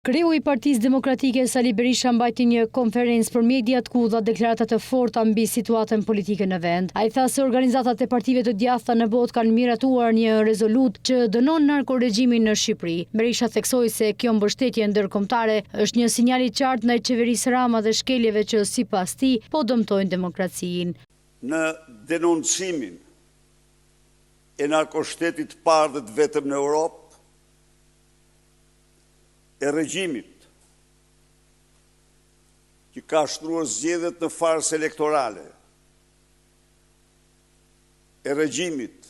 Kreu i Partisë Demokratike Sali Berisha mbajti një konferencë për mediat ku dha deklarata të forta mbi situatën politike në vend. Ai tha se organizatat e partive të djathta në botë kanë miratuar një rezolutë që dënon narkoregjimin në Shqipëri. Berisha theksoi se kjo mbështetje ndërkombëtare është një sinjal i qartë ndaj qeverisë Rama dhe shkeljeve që sipas tij po dëmtojnë demokracinë. Në denoncimin e narkoshtetit të parë dhe të vetëm në Europë, e regjimit që ka shtruar zgjedhjet në farsë elektorale, e regjimit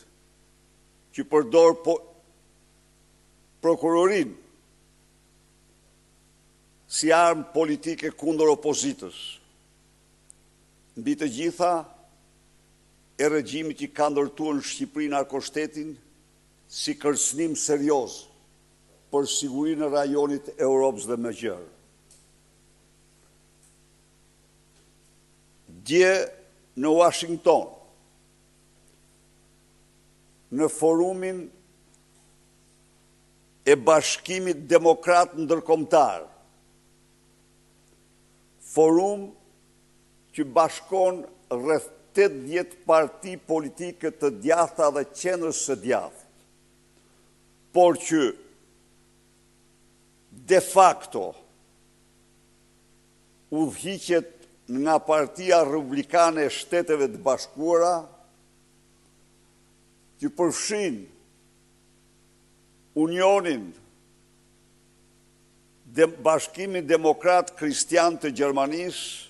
që përdor prokurorin si armë politike kundër opozitës. Mbi të gjitha, e regjimit që ka ndërtuar në Shqipëri narkoshtetin si kërcënim serioz për sigurinë e rajonit Europës dhe më gjerë. Dje në Washington, në forumin e Bashkimit Demokrat Ndërkombëtar, forum që bashkon rreth 80 parti politike të djathta dhe qendrës së djathtë, por që de facto udhëhiqet nga Partia Republikane e Shteteve të Bashkuara, që përfshin Unionin Bashkimit Demokrat Kristian të Gjermanisë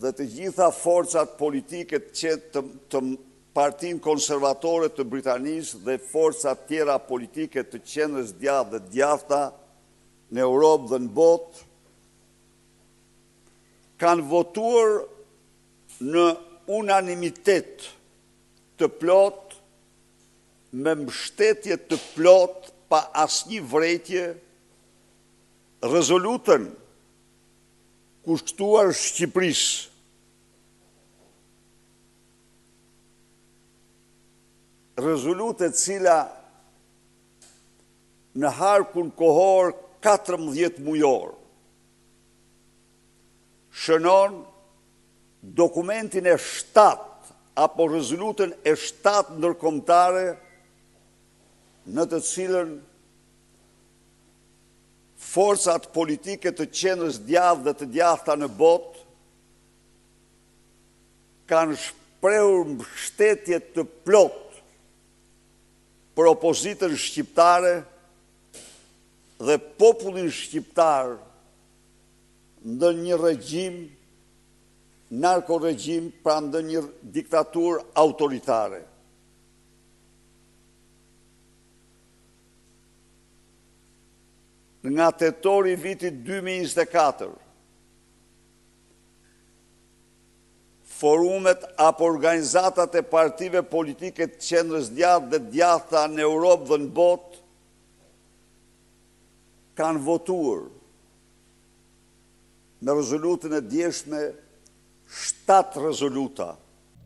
dhe të gjitha forcat politike të Partinë Konservatore të Britanisë dhe forcat tjera politike të qendrës djathtë dhe djathta në Europë dhe në botë, kanë votuar në unanimitet të plot, me mbështetje të plot, pa asnjë vërejtje, rezolutën kushtuar Shqipërisë. Rezolutë e cila në harkun kohor 14 mujor shënon dokumentin e 7 apo rezolutën e 7 ndërkombëtare në të cilën forcat politike të qendrës djathtë dhe të djathta në botë kanë shprehur mbështetje të plot për opozitën shqiptare dhe popullin shqiptar ndë një regjim, narkoregjim, pra ndë një diktaturë autoritare. Nga tetori vitit 2024, forumet apo organizatat e partive politike të qendrës djathtë dhe djathta në Europë dhe në botë kanë votuar në rezolutën e djeshme 7 rezoluta.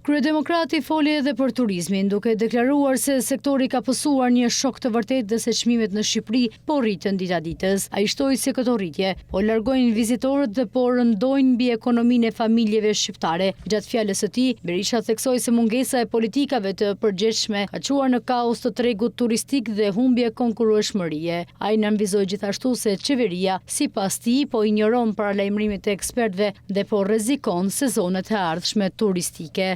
Kryedemokrati foli edhe për turizmin, duke deklaruar se sektori ka pësuar një shok të vërtet dhe se çmimet në Shqipëri po rritën ditaditës. Ai shtoi se këto rritje po largojnë vizitorët dhe po rëndojnë mbi ekonominë e familjeve shqiptare. Gjatë fjalës së tij, Berisha theksoi se mungesa e politikave të përgjithshme ka çuar në kaos të tregut turistik dhe humbje konkurrueshmërie. Ai nënvizoi gjithashtu se qeveria, sipas tij, po injoron paralajmërimet e ekspertëve dhe po rrezikon sezonet e ardhshme turistike.